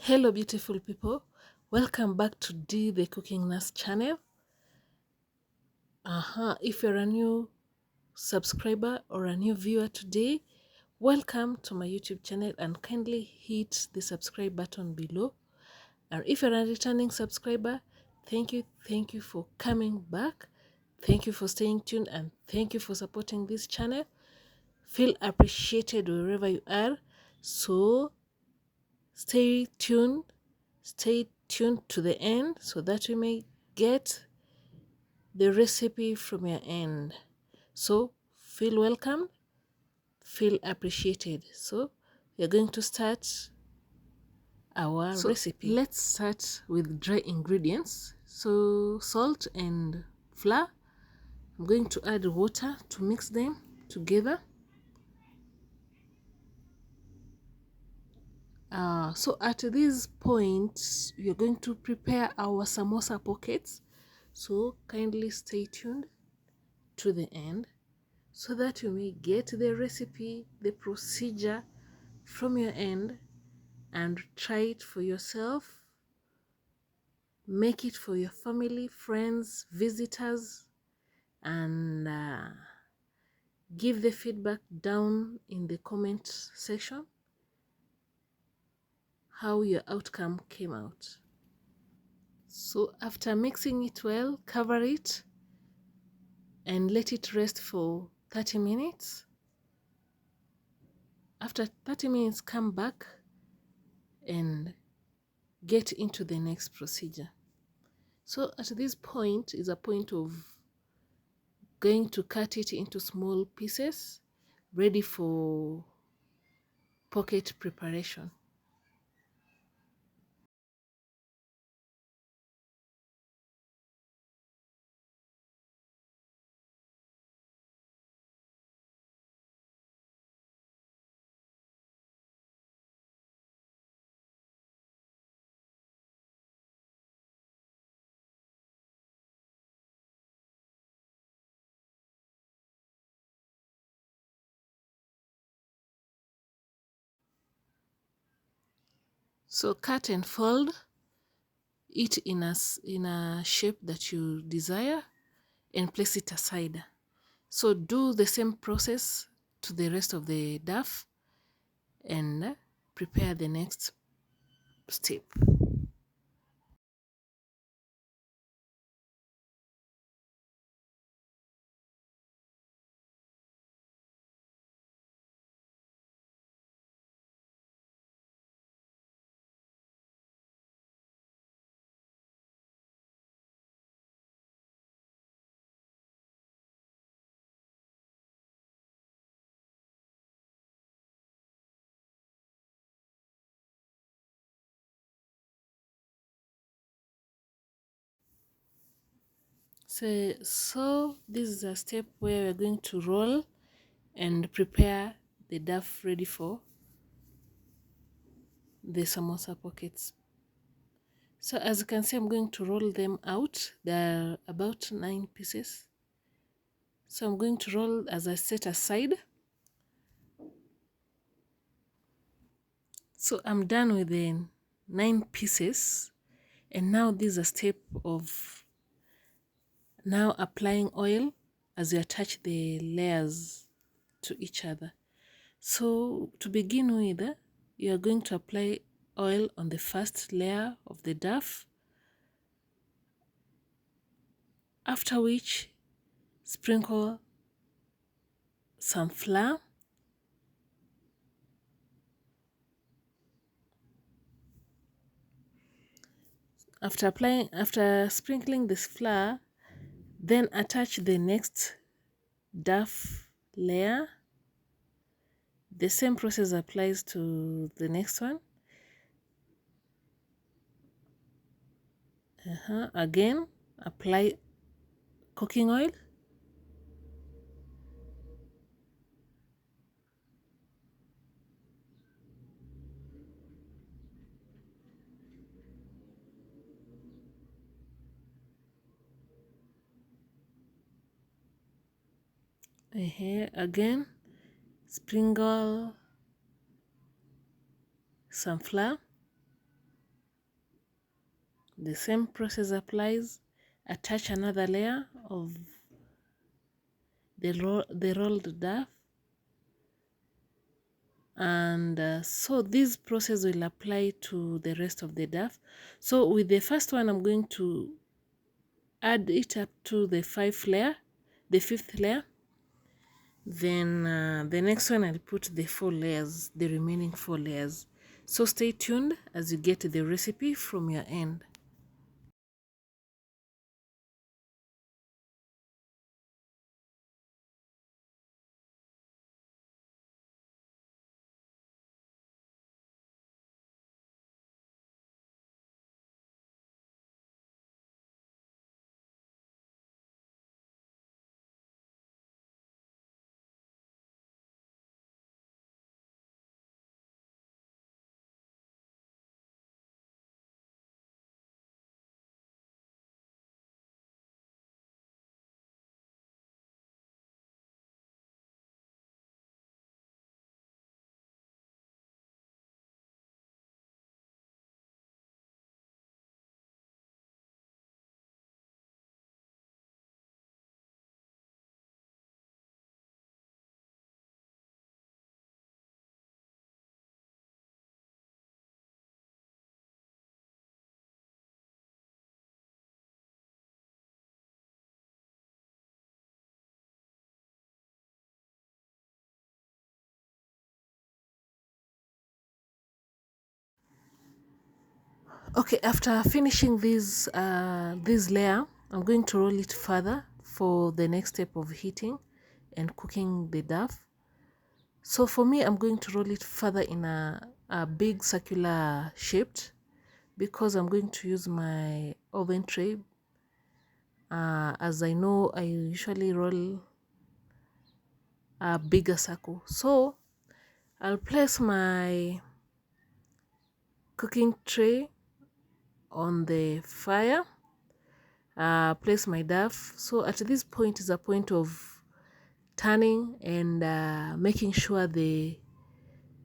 Hello beautiful people, welcome back to D the Cooking Nurse channel. If you're a new subscriber or a new viewer today, welcome to my YouTube channel and kindly hit the subscribe button below. And if you're a returning subscriber, thank you for coming back, thank you for staying tuned, and thank you for supporting this channel. Feel appreciated wherever you are, so stay tuned to the end so that you may get the recipe from your end. So feel welcome, feel appreciated. So we're going to start our recipe. Let's start with dry ingredients. So salt and flour. I'm going to add water to mix them together. So at this point, we are going to prepare our samosa pockets. So kindly stay tuned to the end so that you may get the recipe, the procedure from your end, and try it for yourself. Make it for your family, friends, visitors, and give the feedback down in the comment section how your outcome came out. So after mixing it well, cover it and let it rest for 30 minutes. After 30 minutes, come back and get into the next procedure. So at this point is a point of going to cut it into small pieces, ready for pocket preparation. So cut and fold it in a shape that you desire and place it aside. So do the same process to the rest of the duff and prepare the next step. So this is a step where we're going to roll and prepare the duff ready for the samosa pockets. So as you can see, I'm going to roll them out. There are about 9 pieces. So I'm going to roll as I set aside. So I'm done with the 9 pieces. And now this is a step of now applying oil as you attach the layers to each other. So to begin with, you are going to apply oil on the first layer of the duff, after which sprinkle some flour. After sprinkling this flour, then attach the next duff layer. The same process applies to the next one. Again, apply cooking oil. Again, sprinkle some flour. The same process applies. Attach another layer of the rolled duff, and so this process will apply to the rest of the duff. So with the first one, I'm going to add it up to the fifth layer. Then the next one, I'll put the the remaining 4 layers. So stay tuned as you get the recipe from your end. Okay, after finishing this layer, I'm going to roll it further for the next step of heating and cooking the duff. So for me, I'm going to roll it further in a big circular shape because I'm going to use my oven tray. As I know, I usually roll a bigger circle. So I'll place my cooking tray on the fire, place my duff. So at this point is a point of turning and making sure the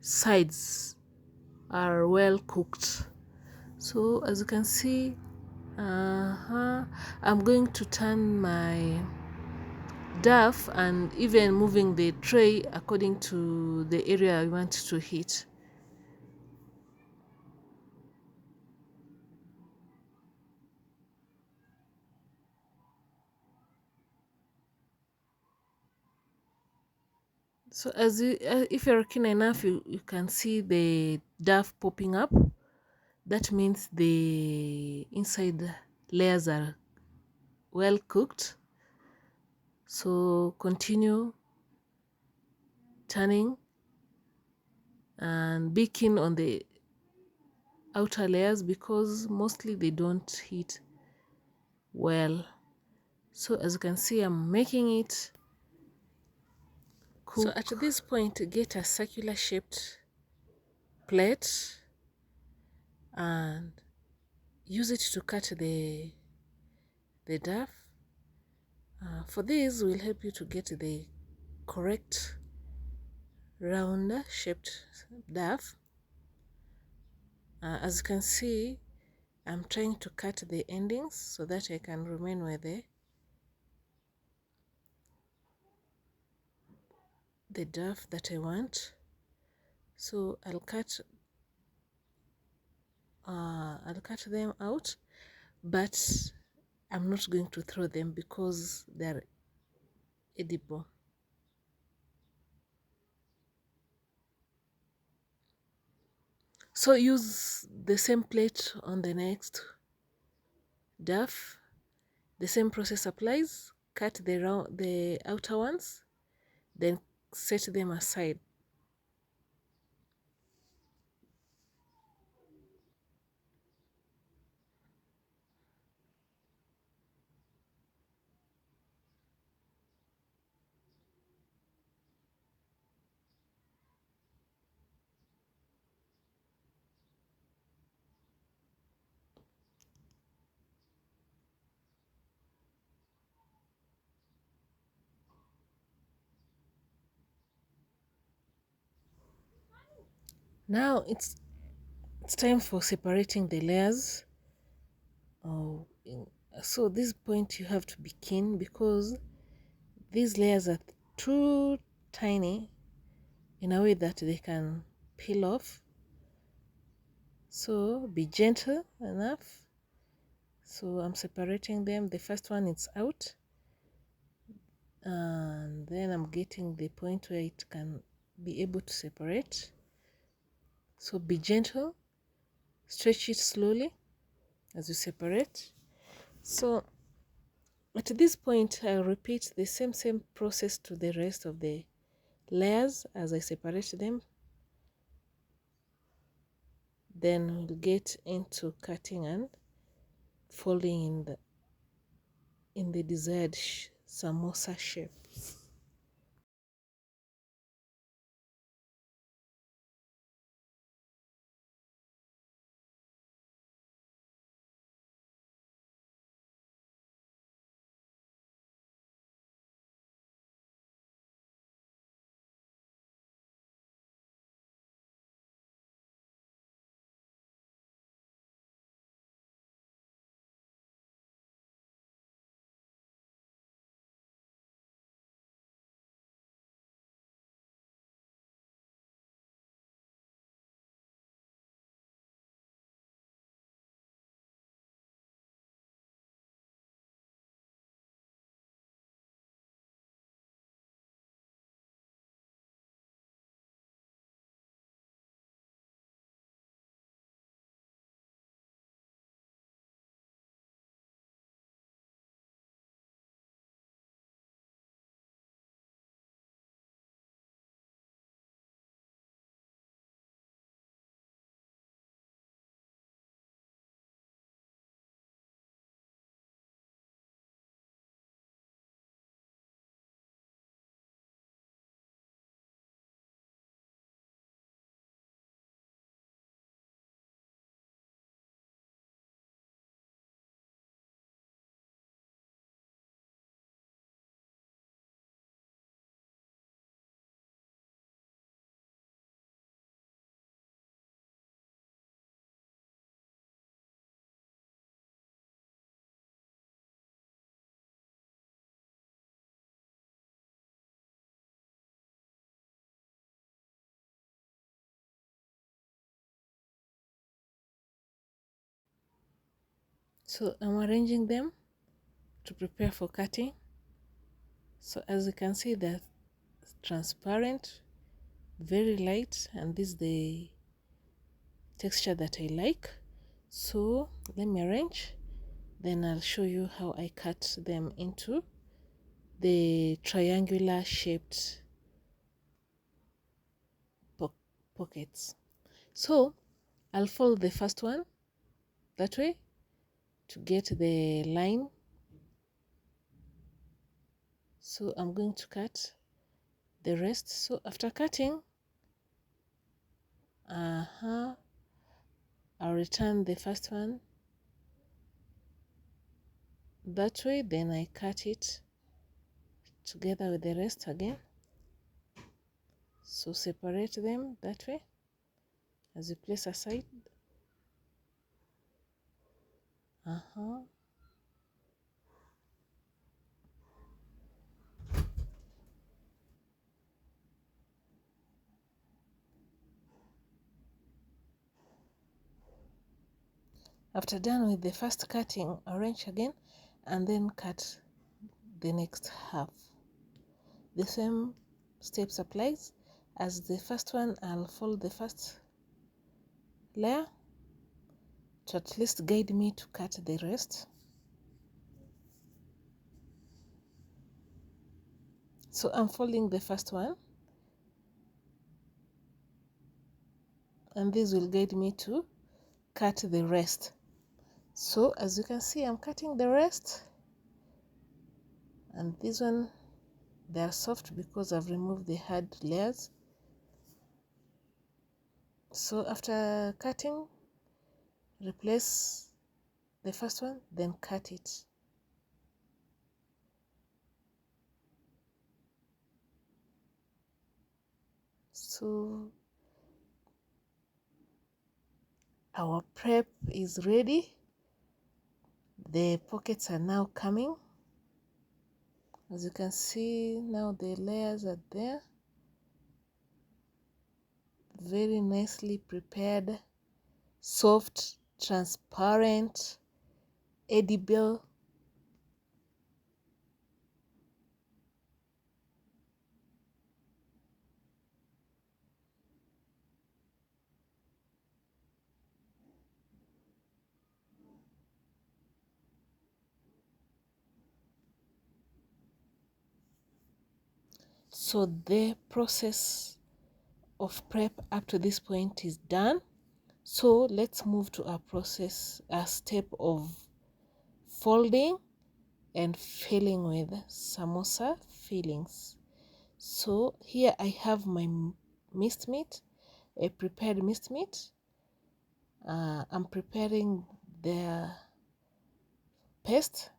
sides are well cooked. So as you can see, I'm going to turn my duff and even moving the tray according to the area I want to heat. So if you're keen enough, you can see the duff popping up. That means the inside layers are well cooked. So continue turning and be keen on the outer layers because mostly they don't heat well. So as you can see, I'm making it cook. So at this point, get a circular shaped plate and use it to cut the duff. For this will help you to get the correct round shaped duff. As you can see, I'm trying to cut the endings so that I can remain with the duff that I want. So I'll cut them out, but I'm not going to throw them because they're edible. So use the same plate on the next duff. The same process applies. Cut the outer ones, then set them aside. Now it's time for separating the layers. Oh, so this point you have to be keen because these layers are too tiny in a way that they can peel off. So be gentle enough. So I'm separating them. The first one is out, and then I'm getting the point where it can be able to separate. So be gentle, stretch it slowly as you separate. So at this point I'll repeat the same process to the rest of the layers as I separate them. Then we'll get into cutting and folding in the desired samosa shape. So I'm arranging them to prepare for cutting. So as you can see, they're transparent, very light, and this is the texture that I like. So let me arrange, then I'll show you how I cut them into the triangular shaped pockets. So I'll fold the first one that way to get the line. So I'm going to cut the rest. So after cutting, I'll return the first one that way, then I cut it together with the rest again. So separate them that way as you place aside. After done with the first cutting, arrange again and then cut the next half. The same steps applies as the first one. I'll fold the first layer to at least guide me to cut the rest. So I'm folding the first one, and this will guide me to cut the rest. So as you can see, I'm cutting the rest, and this one, they are soft because I've removed the hard layers. So after cutting, replace the first one, then cut it. So our prep is ready. The pockets are now coming. As you can see, now the layers are there, very nicely prepared, soft, transparent, edible. So the process of prep up to this point is done. So let's move to a step of folding and filling with samosa fillings. So here I have my minced meat, a prepared minced meat. I'm preparing the paste,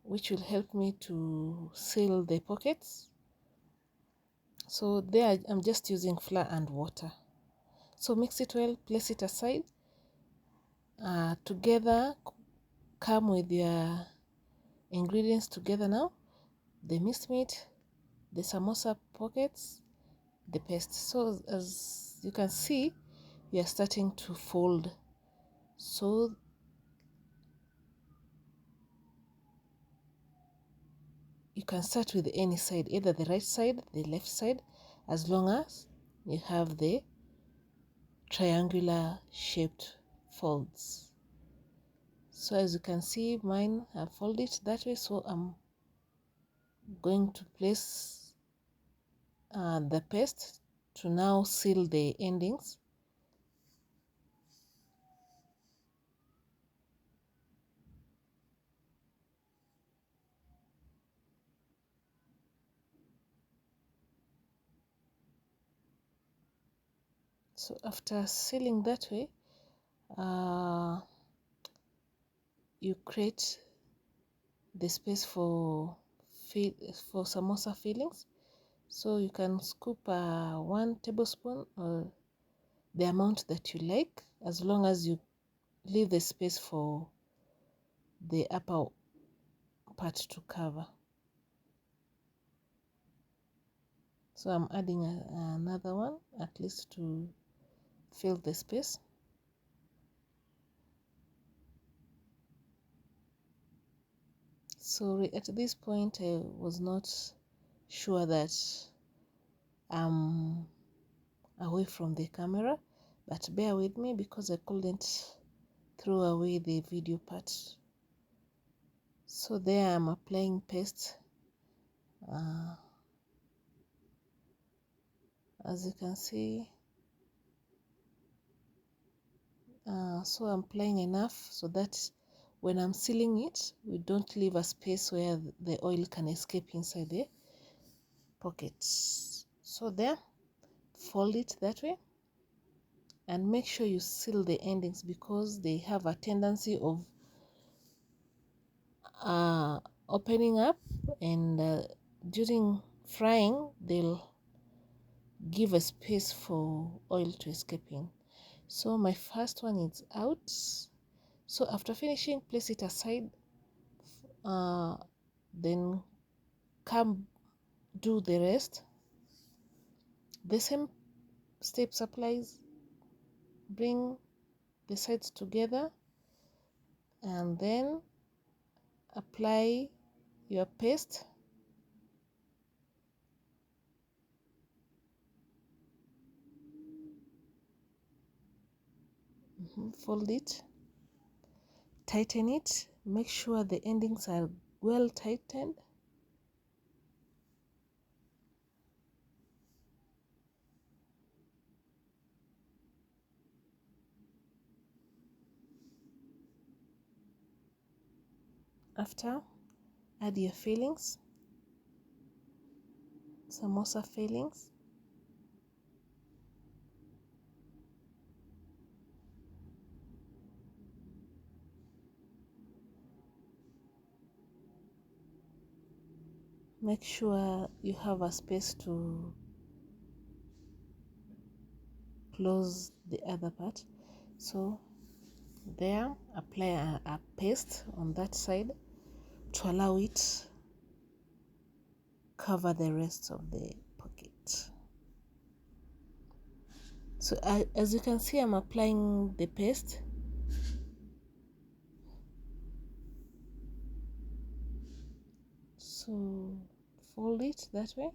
which will help me to seal the pockets. So there I'm just using flour and water. So mix it well, place it aside. Together, come with your ingredients together now. The minced meat, the samosa pockets, the paste. So as you can see, we are starting to fold. So you can start with any side, either the right side, the left side, as long as you have the triangular shaped folds. So as you can see, mine have folded that way, so I'm going to place the paste to now seal the endings. So after sealing that way, you create the space for samosa fillings. So you can scoop 1 tablespoon or the amount that you like, as long as you leave the space for the upper part to cover. So I'm adding another one, at least to fill the space. So at this point I was not sure that I'm away from the camera, but bear with me because I couldn't throw away the video part. So there I'm applying paste. As you can see, so I'm applying enough so that when I'm sealing it, we don't leave a space where the oil can escape inside the pockets. So there, fold it that way and make sure you seal the endings because they have a tendency of opening up, and during frying they'll give a space for oil to escape in. So my first one is out. So after finishing, place it aside, then come do the rest. The same steps applies. Bring the sides together and then apply your paste. Fold it, tighten it, make sure the endings are well tightened. After, add your fillings, samosa fillings. Make sure you have a space to close the other part. So there, apply a paste on that side to allow it cover the rest of the pocket. So as you can see, I'm applying the paste. So fold it that way.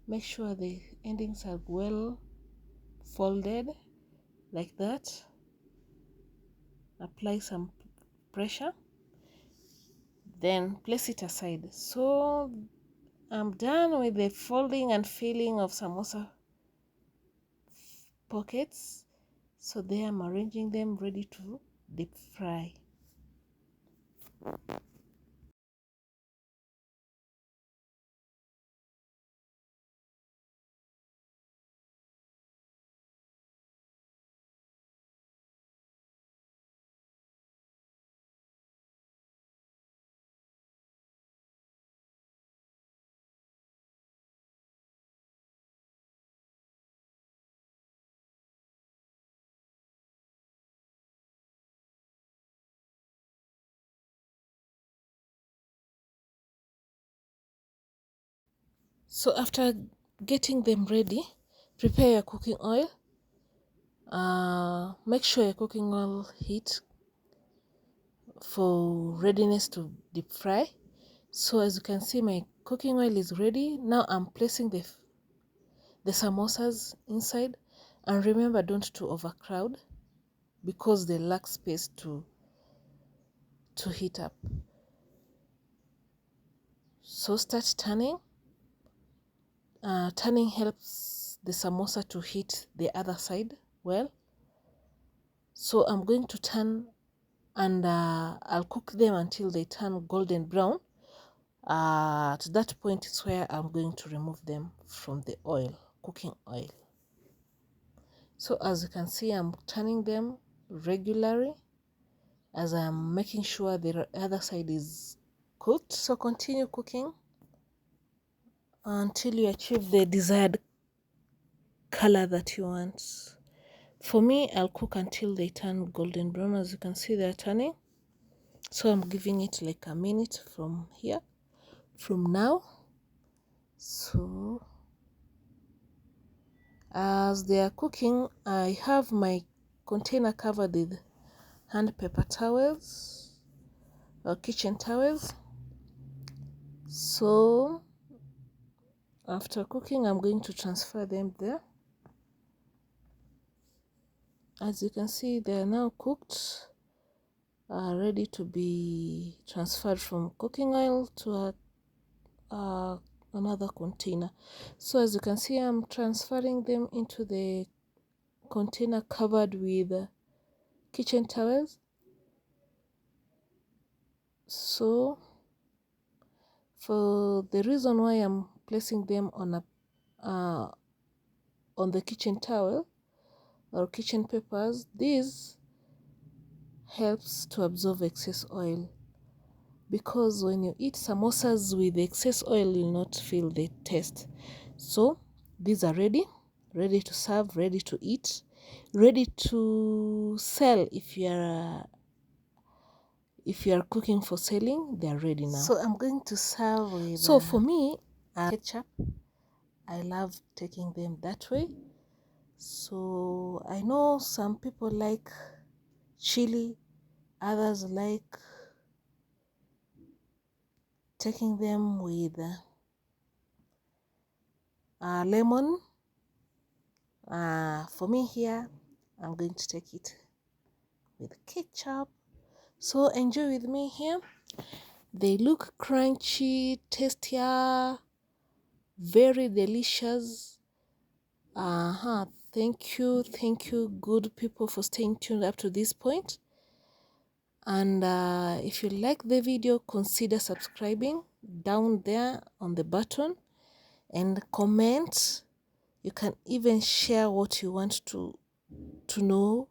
Make sure the endings are well folded like that. Apply some pressure, then place it aside. So I'm done with the folding and filling of samosa pockets. So there I'm arranging them ready to deep fry. So after getting them ready, prepare your cooking oil. Make sure your cooking oil heat for readiness to deep fry. So as you can see, my cooking oil is ready. Now I'm placing the samosas inside, and remember, don't to overcrowd because they lack space to heat up. So start turning. Turning helps the samosa to hit the other side well. So I'm going to turn, and I'll cook them until they turn golden brown. At that point is where I'm going to remove them from the oil, cooking oil. So as you can see, I'm turning them regularly as I'm making sure the other side is cooked. So continue cooking until you achieve the desired color that you want. For me, I'll cook until they turn golden brown. As you can see, they're turning. So I'm giving it like a minute from here, from now. So as they are cooking, I have my container covered with hand paper towels or kitchen towels. So after cooking, I'm going to transfer them there. As you can see, they are now cooked, ready to be transferred from cooking oil to another container. So as you can see, I'm transferring them into the container covered with kitchen towels. So for the reason why I'm placing them on the kitchen towel or kitchen papers, this helps to absorb excess oil, because when you eat samosas with excess oil, you'll not feel the taste. So these are ready to serve, ready to eat, ready to sell. If you are cooking for selling, they are ready now. So I'm going to serve with for me, ketchup. I love taking them that way. So I know some people like chili, others like taking them with lemon. For me here, I'm going to take it with ketchup. So enjoy with me here. They look crunchy, tastier, very delicious. Thank you good people for staying tuned up to this point. And if you like the video, consider subscribing down there on the button and comment. You can even share what you want to know